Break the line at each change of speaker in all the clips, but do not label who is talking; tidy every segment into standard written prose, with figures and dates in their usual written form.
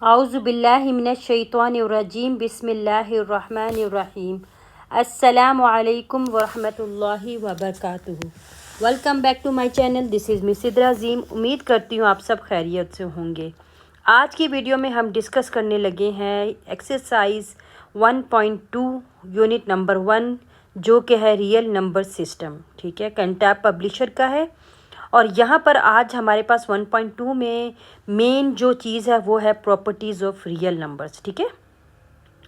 औज़ु बिल्लाहि मिनश्शैतानिर्रजीम बिस्मिल्लाहिर्रहमानिर्रहीम। अस्सलामु अलैकुम वरहमतुल्लाहि वबरकातुहू। Welcome back to my channel. This is Miss Sidra Azeem. उम्मीद करती हूँ आप सब खैरियत से होंगे। आज की वीडियो में हम डिस्कस करने लगे हैं एक्सरसाइज 1.2 यूनिट नंबर 1, जो कि है रियल नंबर सिस्टम। ठीक है, कंटैब पब्लिशर का है। और यहाँ पर आज हमारे पास 1.2 में मेन जो चीज़ है वो है प्रॉपर्टीज़ ऑफ रियल नंबर्स। ठीक है,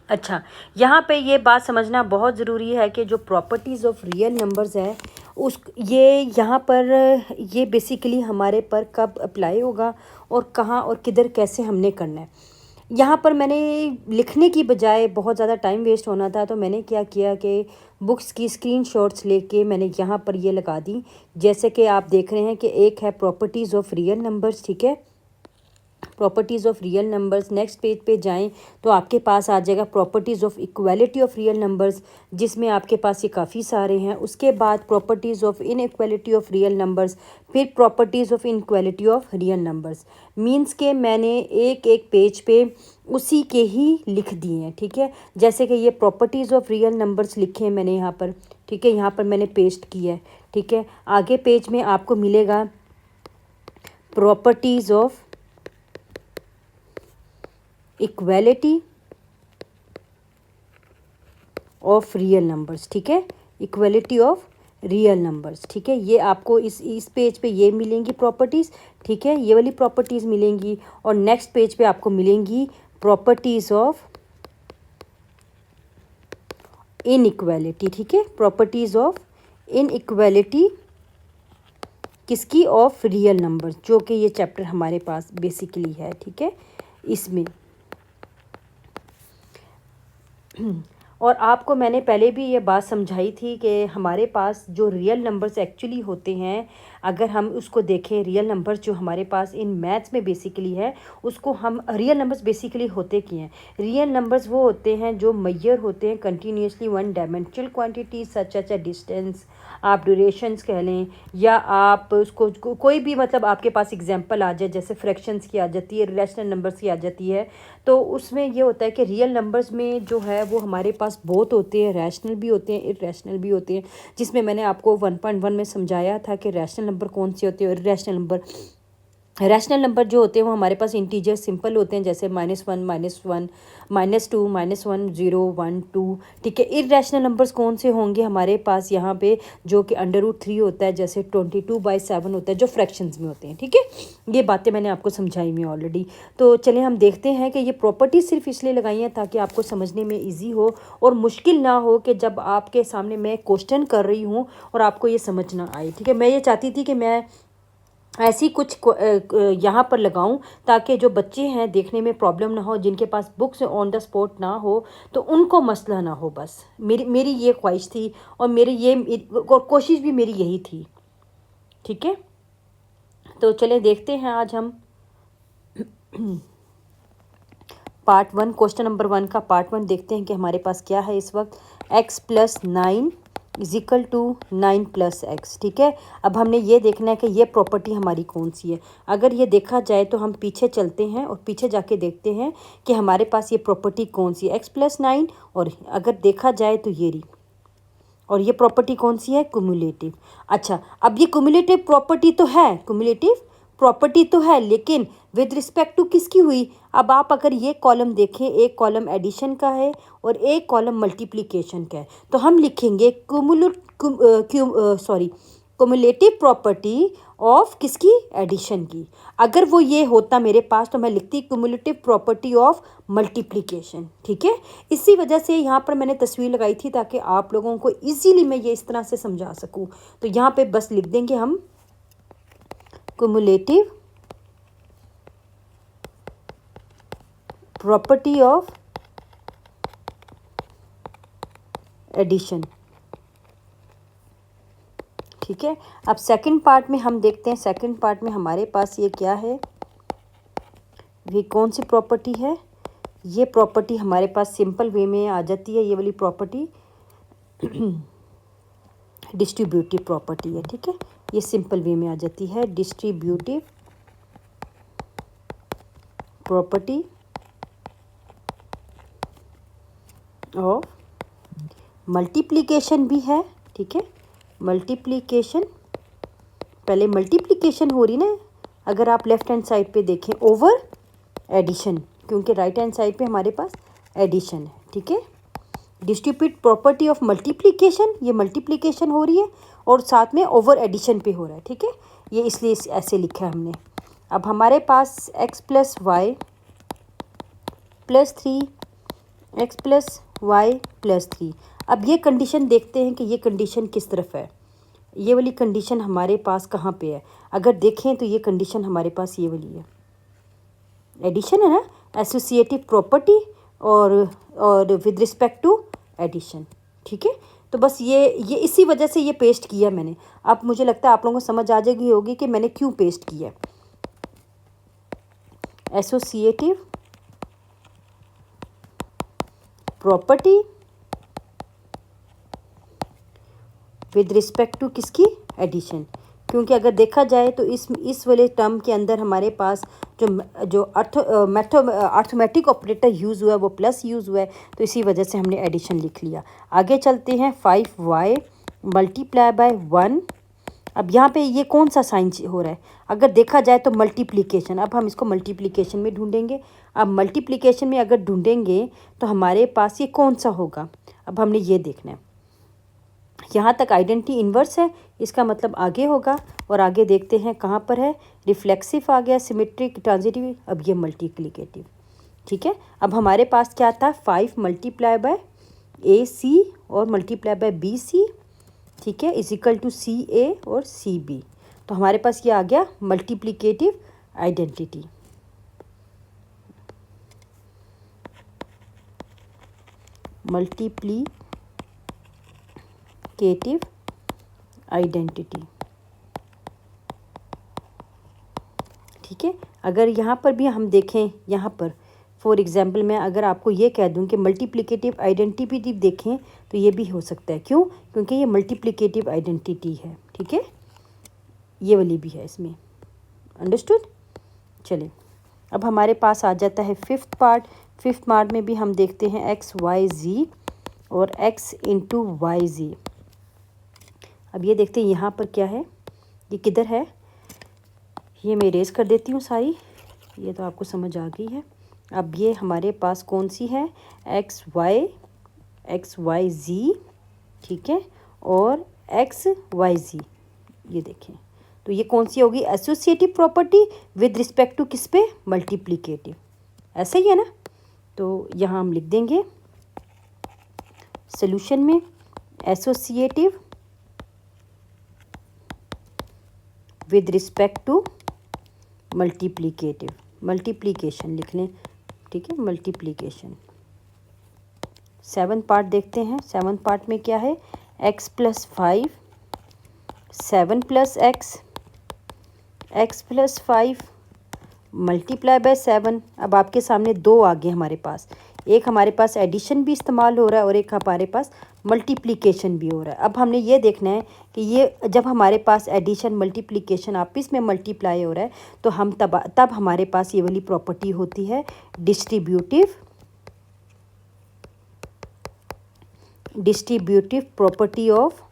अच्छा, यहाँ पे ये बात समझना बहुत ज़रूरी है कि जो प्रॉपर्टीज़ ऑफ रियल नंबर्स है उस ये यहाँ पर ये बेसिकली हमारे पर कब अप्लाई होगा और कहाँ और किधर कैसे हमने करना है। यहाँ पर मैंने लिखने की बजाय बहुत ज़्यादा टाइम वेस्ट होना था, तो मैंने क्या किया कि बुक्स की स्क्रीनशॉट्स लेके मैंने यहाँ पर ये लगा दी। जैसे कि आप देख रहे हैं कि एक है प्रॉपर्टीज़ ऑफ रियल नंबर्स। ठीक है, properties of real numbers. Next page पे जाएं तो आपके पास आ जाएगा properties of equality of real numbers, जिसमें आपके पास ये काफ़ी सारे हैं। उसके बाद properties of inequality of real numbers, फिर properties of inequality of real numbers. Means के मैंने एक एक पेज पे उसी के ही लिख दिए हैं। ठीक है, जैसे कि ये प्रॉपर्टीज़ ऑफ रियल नंबर्स लिखे हैं मैंने यहाँ पर। ठीक है, यहाँ पर मैंने पेस्ट किया है। ठीक है, आगे पेज में आपको मिलेगा properties of equality of real numbers. ठीक है, इक्वालिटी ऑफ रियल नंबर्स। ठीक है, ये आपको इस पेज पे ये मिलेंगी प्रॉपर्टीज़। ठीक है, ये वाली प्रॉपर्टीज़ मिलेंगी। और नेक्स्ट पेज पे आपको मिलेंगी प्रॉपर्टीज़ ऑफ इनइक्वालिटी। ठीक है, प्रॉपर्टीज़ ऑफ इनइक्वालिटी किसकी? ऑफ रियल नंबर्स, जो कि ये चैप्टर हमारे पास बेसिकली है। ठीक है, इसमें और आपको मैंने पहले भी ये बात समझाई थी कि हमारे पास जो रियल नंबर्स एक्चुअली होते हैं, अगर हम उसको देखें, रियल नंबर्स जो हमारे पास इन मैथ्स में बेसिकली है, उसको हम रियल नंबर्स बेसिकली होते क्या हैं? रियल नंबर्स वो होते हैं जो मैयर होते हैं कंटिन्यूसली वन डायमेंशनल क्वांटिटी सच एच डिस्टेंस, आप ड्यूरेशंस कह लें, या आप उसको कोई भी मतलब आपके पास एग्जांपल आ जाए, जैसे फ्रैक्शंस की आ जाती है, रैशनल नंबर्स की आ जाती है। तो उसमें ये होता है कि रियल नंबर्स में जो है वो हमारे पास बहुत होते हैं, रैशनल भी होते हैं, इरैशनल भी होते हैं, जिसमें मैंने आपको 1.1 में समझाया था कि रैशनल नंबर कौन से होते हैं और इरैशनल नंबर। रैशनल नंबर जो होते हैं वो हमारे पास इंटीजर सिंपल होते हैं, जैसे -1, -1, -2, -1, 0, 1, 2। ठीक है, इरैशनल नंबर्स कौन से होंगे हमारे पास यहाँ पे? जो कि √3 होता है, जैसे 22/7 होता है, जो फ्रैक्शंस में होते हैं। ठीक है, ये बातें मैंने आपको समझाई हुई ऑलरेडी। तो चलिए हम देखते हैं कि ये प्रॉपर्टीज सिर्फ इसलिए लगाई हैं ताकि आपको समझने में ईजी हो और मुश्किल ना हो, कि जब आपके सामने मैं क्वेश्चन कर रही हूँ और आपको ये समझ ना आए। ठीक है, मैं ये चाहती थी कि मैं ऐसी कुछ यहाँ पर लगाऊं ताकि जो बच्चे हैं देखने में प्रॉब्लम ना हो, जिनके पास बुक्स ऑन द स्पॉट ना हो, तो उनको मसला ना हो। बस मेरी ये ख्वाहिश थी और कोशिश भी मेरी यही थी। ठीक है, तो चले देखते हैं आज हम पार्ट 1, क्वेश्चन नंबर 1 का पार्ट 1 देखते हैं कि हमारे पास क्या है इस वक्त। x + 9 = 9 + x। ठीक है, अब हमने ये देखना है कि ये प्रॉपर्टी हमारी कौन सी है। अगर ये देखा जाए तो हम पीछे चलते हैं और पीछे जाके देखते हैं कि हमारे पास ये प्रॉपर्टी कौन सी है, x + 9। और अगर देखा जाए तो ये रही, और ये प्रॉपर्टी कौन सी है? क्युमुलेटिव। अच्छा, अब ये क्युमुलेटिव प्रॉपर्टी तो है, क्युमुलेटिव प्रॉपर्टी तो है, लेकिन विद रिस्पेक्ट टू किसकी हुई? अब आप अगर ये कॉलम देखें, एक कॉलम एडिशन का है और एक कॉलम मल्टीप्लिकेशन का है, तो हम लिखेंगे क्युमुलेटिव प्रॉपर्टी ऑफ किसकी? एडिशन की। अगर वो ये होता मेरे पास तो मैं लिखती क्युमुलेटिव प्रॉपर्टी ऑफ मल्टीप्लिकेशन। ठीक है, इसी वजह से यहाँ पर मैंने तस्वीर लगाई थी ताकि आप लोगों को इजीली मैं ये इस तरह से समझा सकूँ। तो यहाँ पे बस लिख देंगे हम क्युमुलेटिव प्रॉपर्टी ऑफ एडिशन। ठीक है, अब सेकंड पार्ट में हम देखते हैं। सेकंड पार्ट में हमारे पास ये क्या है, ये कौन सी प्रॉपर्टी है? ये प्रॉपर्टी हमारे पास सिंपल वे में आ जाती है, ये वाली प्रॉपर्टी डिस्ट्रीब्यूटिव प्रॉपर्टी है। ठीक है, ये सिंपल वे में आ जाती है, डिस्ट्रीब्यूटिव प्रॉपर्टी ऑफ मल्टीप्लिकेशन भी है, ठीक है, मल्टीप्लिकेशन, पहले मल्टीप्लिकेशन हो रही ना, अगर आप लेफ्ट हैंड साइड पे देखें, ओवर एडिशन, क्योंकि राइट हैंड साइड पे हमारे पास एडिशन है, ठीक है। डिस्ट्रीब्यूट प्रॉपर्टी ऑफ मल्टीप्लिकेशन, ये मल्टीप्लिकेशन हो रही है और साथ में ओवर एडिशन पे हो रहा है, ठीक है, ये इसलिए ऐसे लिखा है हमने। अब हमारे पास x plus y plus 3, x plus y plus 3। अब ये कंडीशन देखते हैं कि ये कंडीशन किस तरफ है, ये वाली कंडीशन हमारे पास कहाँ पे है। अगर देखें तो ये कंडीशन हमारे पास ये वाली है, एडिशन है ना, एसोसिएटिव प्रॉपर्टी और विद रिस्पेक्ट टू एडिशन, ठीक है। तो बस ये इसी वजह से ये पेस्ट किया मैंने। अब मुझे लगता है आप लोगों को समझ आ जाएगी होगी कि मैंने क्यों पेस्ट किया। Associative property with respect to किसकी, एडिशन, क्योंकि अगर देखा जाए तो इस वाले टर्म के अंदर हमारे पास जो अर्थमेटिक ऑपरेटर यूज़ हुआ है वो प्लस यूज़ हुआ है, तो इसी वजह से हमने एडिशन लिख लिया। आगे चलते हैं, 5y मल्टीप्लाई बाय 1। अब यहाँ पे ये कौन सा साइन हो रहा है, अगर देखा जाए तो मल्टीप्लिकेशन। अब हम इसको मल्टीप्लिकेशन में ढूंढेंगे। अब मल्टीप्लिकेशन में अगर ढूंढेंगे तो हमारे पास ये कौन सा होगा, अब हमने ये देखना है। यहाँ तक आइडेंटिटी इन्वर्स है, इसका मतलब आगे होगा। और आगे देखते हैं कहाँ पर है, रिफ्लेक्सिव आ गया, सिमेट्रिक, ट्रांजिटिव, अब ये मल्टीप्लिकेटिव, ठीक है। अब हमारे पास क्या था, 5 मल्टीप्लाई बाय AC और मल्टीप्लाई बाय BC, ठीक है, इज इक्वल टू CA और CB। तो हमारे पास ये आ गया मल्टीप्लिकेटिव आइडेंटिटी। मल्टीप्लिकेटिव आइडेंटिटी, ठीक है। अगर यहाँ पर भी हम देखें, यहाँ पर फॉर एग्जांपल मैं अगर आपको ये कह दूँ कि मल्टीप्लिकेटिव आइडेंटिटी देखें तो ये भी हो सकता है, क्यों, क्योंकि ये मल्टीप्लिकेटिव आइडेंटिटी है, ठीक है, ये वाली भी है इसमें, अंडरस्टूड। चलिए अब हमारे पास आ जाता है फिफ्थ पार्ट। फिफ्थ पार्ट में भी हम देखते हैं XYZ और X इंटू YZ। अब ये देखते हैं यहाँ पर क्या है, ये किधर है, ये मैं इरेज कर देती हूँ सारी, ये तो आपको समझ आ गई है। अब ये हमारे पास कौन सी है, XYZ, ठीक है, और XYZ, ये देखें, तो ये कौन सी होगी, associative property with respect to किस पे, मल्टीप्लिकेटिव, ऐसे ही है ना। तो यहाँ हम लिख देंगे सॉल्यूशन में associative with respect to multiplicative, multiplication लिख लें, ठीक है, मल्टीप्लिकेशन। 7 पार्ट देखते हैं। 7 पार्ट में क्या है, x plus 5, 7 plus x plus 5 multiply by 7। अब आपके सामने दो आ गए हमारे पास, एक हमारे पास एडिशन भी इस्तेमाल हो रहा है और एक हमारे पास मल्टीप्लिकेशन भी हो रहा है। अब हमने ये देखना है कि ये जब हमारे पास एडिशन मल्टीप्लिकेशन आपस में मल्टीप्लाई हो रहा है तो हम तब हमारे पास ये वाली प्रॉपर्टी होती है डिस्ट्रीब्यूटिव प्रॉपर्टी ऑफ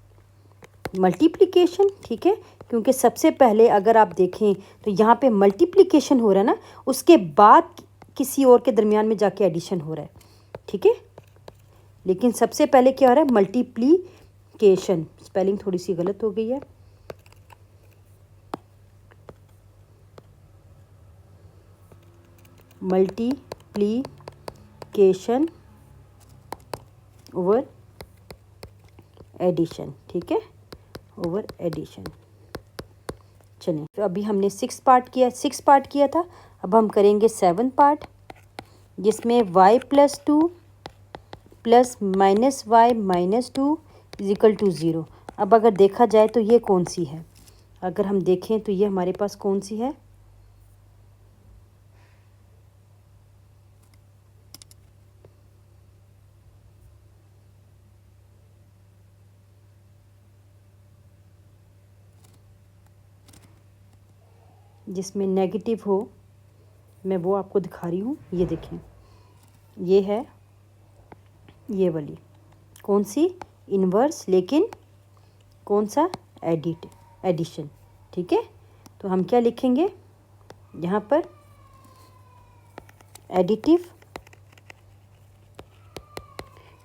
मल्टीप्लिकेशन, ठीक है, क्योंकि सबसे पहले अगर आप देखें तो यहाँ पे मल्टीप्लिकेशन हो रहा है ना, उसके बाद किसी और के दरमियान में जाके एडिशन हो रहा है, ठीक है, लेकिन सबसे पहले क्या हो रहा है, मल्टीप्लिकेशन। स्पेलिंग थोड़ी सी गलत हो गई है, मल्टीप्लिकेशन ओवर एडिशन, ठीक है, ओवर एडिशन। चलिए तो अभी हमने 6 पार्ट किया था। अब हम करेंगे 7 पार्ट, जिसमें y plus 2 plus minus y minus 2 is equal to 0। अब अगर देखा जाए तो ये कौन सी है, अगर हम देखें तो ये हमारे पास कौन सी है, जिसमें नेगेटिव हो, मैं वो आपको दिखा रही हूँ। ये देखें, ये है ये वाली कौन सी, इन्वर्स, लेकिन कौन सा, एडिशन। ठीक है, तो हम क्या लिखेंगे यहाँ पर, एडिटिव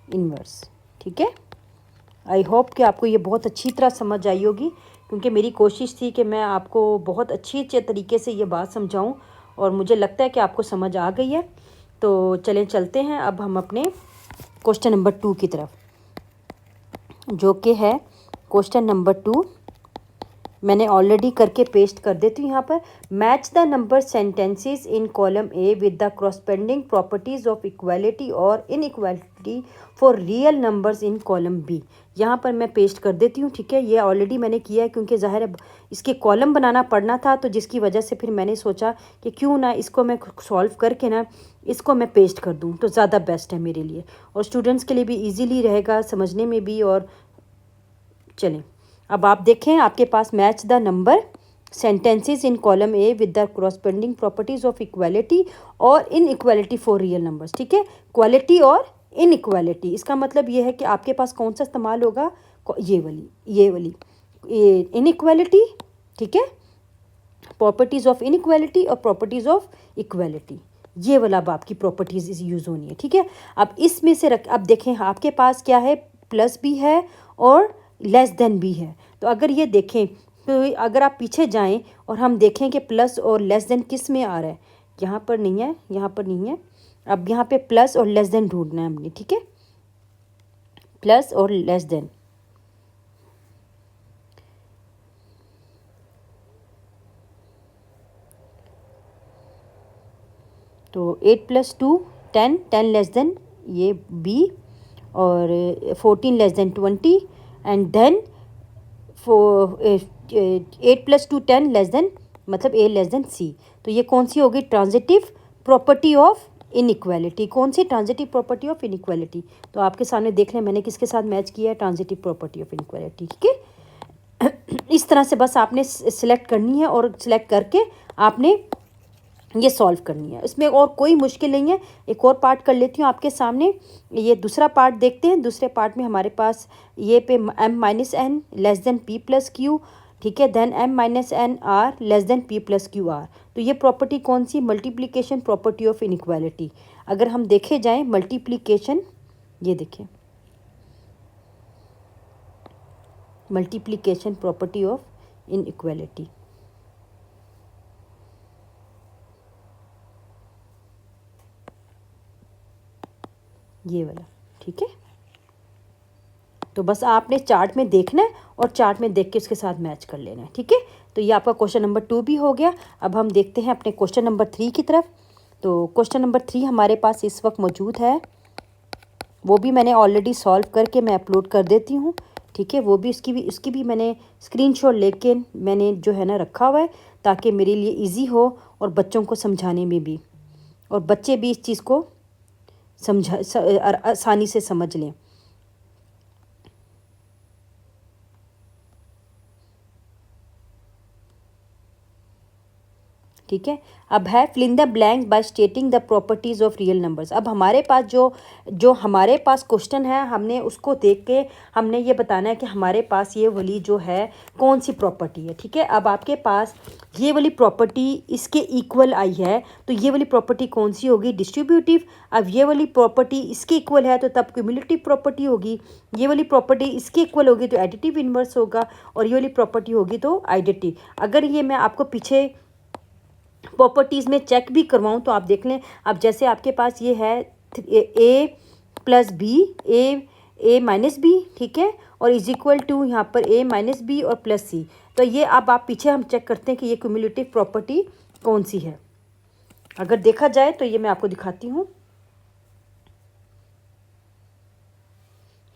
इन्वर्स। ठीक है, आई होप कि आपको ये बहुत अच्छी तरह समझ आई होगी, क्योंकि मेरी कोशिश थी कि मैं आपको बहुत अच्छे तरीके से ये बात समझाऊं, और मुझे लगता है कि आपको समझ आ गई है। तो चलें चलते हैं अब हम अपने क्वेश्चन नंबर 2 की तरफ, जो कि है क्वेश्चन नंबर 2। मैंने ऑलरेडी करके पेस्ट कर देती हूँ यहाँ पर। Match the number sentences in column A with the corresponding properties of equality और inequality for real numbers in column B. यहाँ पर मैं पेस्ट कर देती हूँ। ठीक है, ये ऑलरेडी मैंने किया है, क्योंकि ज़ाहिर है इसके कॉलम बनाना पड़ना था, तो जिसकी वजह से फिर मैंने सोचा कि क्यों ना इसको मैं सॉल्व करके ना इसको मैं पेस्ट कर दूँ, तो ज़्यादा बेस्ट है मेरे लिए, और स्टूडेंट्स के लिए भी ईजीली रहेगा समझने में भी। और चलें अब आप देखें, आपके पास match the number sentences in column A with the corresponding properties of equality और इनइक्वालिटी फॉर रियल नंबर्स। ठीक है, क्वालिटी और इनइक्वालिटी, इसका मतलब ये है कि आपके पास कौन सा इस्तेमाल होगा, ये वाली इनइक्वालिटी। ठीक है, प्रॉपर्टीज़ ऑफ इनइक्वालिटी और प्रॉपर्टीज़ ऑफ इक्वालिटी, ये वाला अब आपकी प्रॉपर्टीज़ यूज़ होनी है। ठीक है, अब इसमें से अब देखें आपके पास क्या है, प्लस भी है और लेस देन भी है। तो अगर ये देखें, तो अगर आप पीछे जाएं और हम देखें कि प्लस और लेस देन किस में आ रहा है, यहाँ पर नहीं है, यहाँ पर नहीं है। अब यहाँ पे प्लस और लेस देन ढूंढना है हमने। ठीक है, प्लस और लेस देन, तो 8 + 2 10, 10 लेस देन ये बी, और 14 less than 20, and then 8 + 2 10 less than, मतलब ए लेस देन सी। तो ये कौन सी होगी, ट्रांजिटिव प्रॉपर्टी ऑफ इनइक्वालिटी। कौन सी, ट्रांजिटिव प्रॉपर्टी ऑफ इनइक्वालिटी। तो आपके सामने देख लें मैंने किसके साथ मैच किया है, ट्रांजिटिव प्रॉपर्टी ऑफ इनइक्वालिटी। ठीक है, इस तरह से बस आपने सिलेक्ट करनी है, और सिलेक्ट करके आपने ये सॉल्व करनी है। इसमें और कोई मुश्किल नहीं है। एक और पार्ट कर लेती हूँ आपके सामने, ये दूसरा पार्ट देखते हैं। दूसरे पार्ट में हमारे पास ये पे m-n less than p + q। ठीक है, then m-n r less than p + q r। तो ये प्रॉपर्टी कौन सी, मल्टीप्लिकेशन प्रॉपर्टी ऑफ इनइक्वालिटी। अगर हम देखे जाएं मल्टीप्लिकेशन, ये देखें मल्टीप्लिकेशन प्रॉपर्टी ऑफ इनइक्वालिटी, ये वाला। ठीक है, तो बस आपने चार्ट में देखना है और चार्ट में देख के उसके साथ मैच कर लेना है। ठीक है, तो ये आपका क्वेश्चन नंबर 2 भी हो गया। अब हम देखते हैं अपने क्वेश्चन नंबर 3 की तरफ। तो क्वेश्चन नंबर 3 हमारे पास इस वक्त मौजूद है, वो भी मैंने ऑलरेडी सॉल्व करके मैं अपलोड कर देती हूँ। ठीक है, वो भी उसकी भी मैंने स्क्रीनशॉट लेके मैंने जो है ना रखा हुआ है, ताकि मेरे लिए ईजी हो और बच्चों को समझाने में भी, और बच्चे भी इस चीज़ को आसानी से समझ लें। ठीक है, अब है fill in the blanks by stating the properties of real numbers. अब हमारे पास जो हमारे पास क्वेश्चन है, हमने उसको देख के हमने ये बताना है कि हमारे पास ये वाली जो है कौन सी प्रॉपर्टी है। ठीक है, अब आपके पास ये वाली प्रॉपर्टी इसके इक्वल आई है, तो ये वाली प्रॉपर्टी कौन सी होगी, डिस्ट्रीब्यूटिव। अब ये वाली प्रॉपर्टी इसके इक्वल है, तो तब क्यूमुलेटिव प्रॉपर्टी होगी। ये वाली प्रॉपर्टी इसके इक्वल होगी तो एडिटिव इन्वर्स होगा, और ये वाली प्रॉपर्टी होगी तो एडिटिव। अगर ये मैं आपको पीछे प्रॉपर्टीज़ में चेक भी करवाऊँ तो आप देख लें। अब जैसे आपके पास ये है a + b, a - b। ठीक है, और इज इक्वल टू यहाँ पर a - b और प्लस c। तो ये अब आप पीछे हम चेक करते हैं कि ये क्यूमुलेटिव प्रॉपर्टी कौन सी है। अगर देखा जाए तो ये मैं आपको दिखाती हूँ,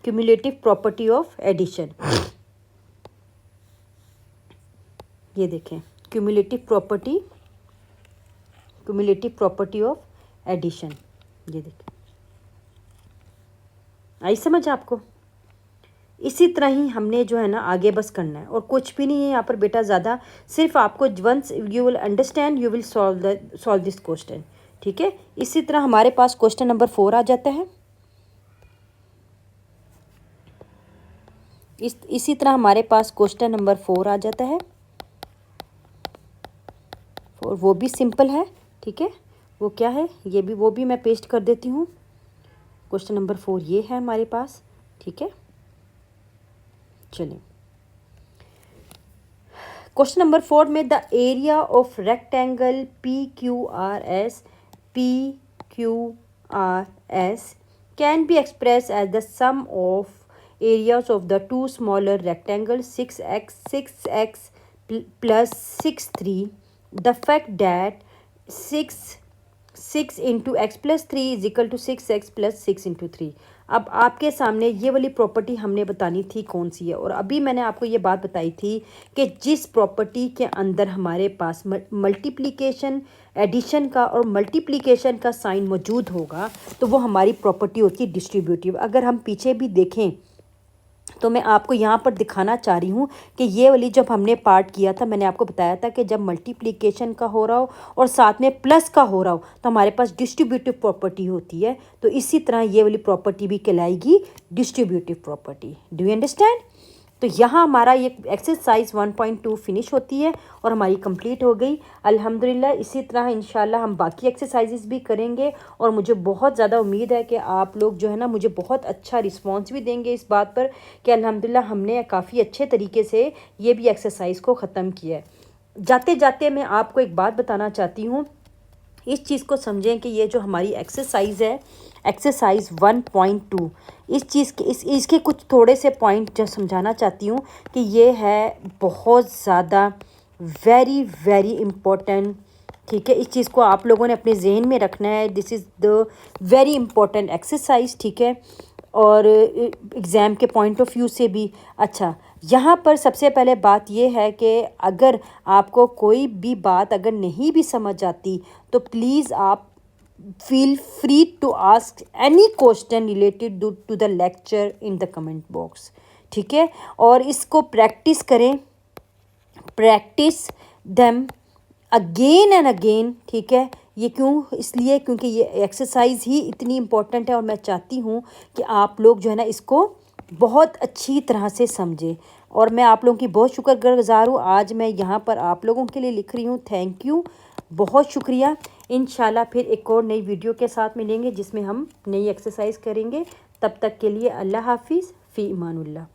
क्यूमुलेटिव प्रॉपर्टी ऑफ एडिशन। ये देखें, क्यूमुलेटिव प्रॉपर्टी ऑफ एडिशन। ये देखें, आई समझ आपको। इसी तरह ही हमने जो है ना आगे बस करना है, और कुछ भी नहीं है यहाँ पर बेटा ज़्यादा। सिर्फ आपको once you will understand you will solve this question. ठीक है, इसी तरह हमारे पास क्वेश्चन नंबर 4 आ जाता है। इसी तरह हमारे पास क्वेश्चन नंबर 4 आ जाता है, और वो भी सिंपल है, ठीक है। वो क्या है, वो भी मैं पेस्ट कर देती हूँ। क्वेश्चन नंबर 4 ये है हमारे पास, ठीक है। चलिए, क्वेश्चन नंबर 4 में the area of rectangle PQRS can be express as the sum of areas of the two smaller rectangles 6x plus 6 3. The fact that 6 into x plus 3 is equal to 6x plus 6 into 3. अब आपके सामने ये वाली property हमने बतानी थी कौन सी है, और अभी मैंने आपको ये बात बताई थी कि जिस प्रॉपर्टी के अंदर हमारे पास मल्टीप्लिकेशन, एडिशन का और मल्टीप्लिकेशन का साइन मौजूद होगा तो वो हमारी प्रॉपर्टी होती है डिस्ट्रीब्यूटिव। अगर हम पीछे भी देखें तो मैं आपको यहाँ पर दिखाना चाह रही हूँ कि ये वाली जब हमने पार्ट किया था, मैंने आपको बताया था कि जब मल्टीप्लिकेशन का हो रहा हो और साथ में प्लस का हो रहा हो तो हमारे पास डिस्ट्रीब्यूटिव प्रॉपर्टी होती है। तो इसी तरह ये वाली प्रॉपर्टी भी कहलाएगी distributive property. Do you understand? तो यहाँ हमारा ये एक्सरसाइज 1.2 फिनिश होती है और हमारी कंप्लीट हो गई अल्हम्दुलिल्लाह। इसी तरह इंशाल्लाह हम बाकी एक्सरसाइजेस भी करेंगे, और मुझे बहुत ज़्यादा उम्मीद है कि आप लोग जो है ना मुझे बहुत अच्छा रिस्पांस भी देंगे इस बात पर कि अल्हम्दुलिल्लाह हमने काफ़ी अच्छे तरीके से ये भी एक्सरसाइज को ख़त्म किया है। जाते जाते मैं आपको एक बात बताना चाहती हूँ, इस चीज़ को समझें कि ये जो हमारी एक्सरसाइज है, एक्सरसाइज 1.2, इस चीज़ के इसके कुछ थोड़े से पॉइंट जो समझाना चाहती हूँ कि ये है बहुत ज़्यादा वेरी वेरी इम्पोर्टेंट, ठीक है। इस चीज़ को आप लोगों ने अपने जहन में रखना है। This is the very important exercise, ठीक है, और एग्ज़ाम के पॉइंट ऑफ व्यू से भी। अच्छा, यहाँ पर सबसे पहले बात यह है कि अगर आपको कोई भी बात अगर नहीं भी समझ आती तो प्लीज़ आप feel free to ask any question related to the lecture in the comment box, ठीक है। और इसको प्रैक्टिस करें, practice them again and again, ठीक है। ये क्यों, इसलिए क्योंकि ये एक्सरसाइज ही इतनी इम्पोर्टेंट है और मैं चाहती हूँ कि आप लोग जो है ना इसको बहुत अच्छी तरह से समझें, और मैं आप लोगों की बहुत शुक्रगुजार हूँ। आज मैं यहाँ पर आप लोगों के लिए लिख रही हूँ थैंक यू, बहुत शुक्रिया। इंशाल्लाह फिर एक और नई वीडियो के साथ मिलेंगे जिसमें हम नई एक्सरसाइज करेंगे। तब तक के लिए अल्लाह हाफिज़, फ़ी इमानुल्लाह।